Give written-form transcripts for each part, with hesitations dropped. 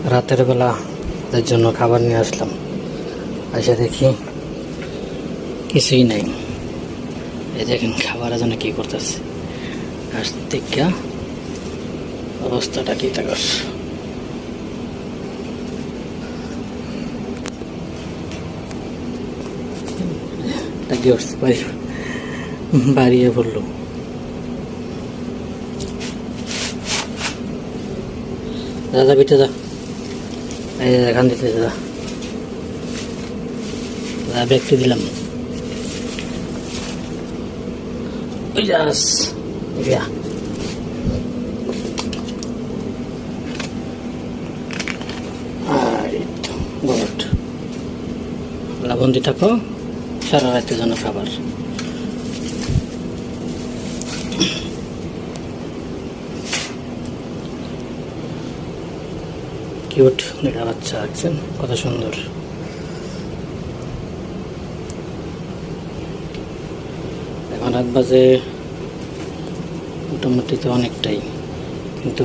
রাতের বেলা ওদের জন্য খাবার নিয়ে আসলাম, এসে দেখি কিছুই নাই। এই দেখেন খাবারের জন্য কি করতেছে, দেখা অবস্থাটা কি থাকার। বাড়িয়ে পড়লো। দাদা পিঠে যা, এই এখান দিতে দাদা ব্যাগটি দিলাম। লাবন্দি থাকো, সারা রাতের জন্য খাবার। কিউট একটা বাচ্চা আছেন, কত সুন্দর। এখন রাত বাজে মোটামুটি তো অনেকটাই, কিন্তু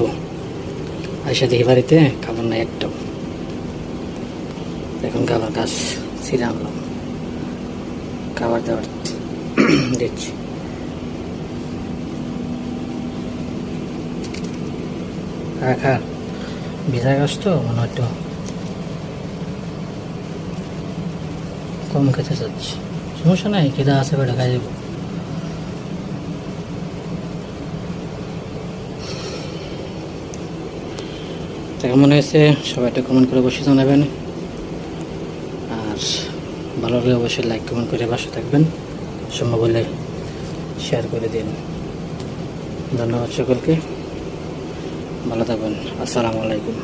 আইসা দেখি বাড়িতে খাবার নাই একটাও। এখন খাবার গাছ ছিঁড়ে আনলাম, খাবার দাবার দিচ্ছি। খা ভিজা গাছ তো মনে হয় একটু কম খেতে চাচ্ছি, সমস্যা নাই, খিদা আছে বেটা খাই দেবো। কেমন হয়েছে সবাই একটা কমেন্ট করে অবশ্যই জানাবেন, আর ভালো লাগলে অবশ্যই লাইক কমেন্ট করে পাশে থাকবেন, সম্ভব হলে শেয়ার করে দিন। ধন্যবাদ সকলকে, ভালো থাকবেন। আসসালামু আলাইকুম।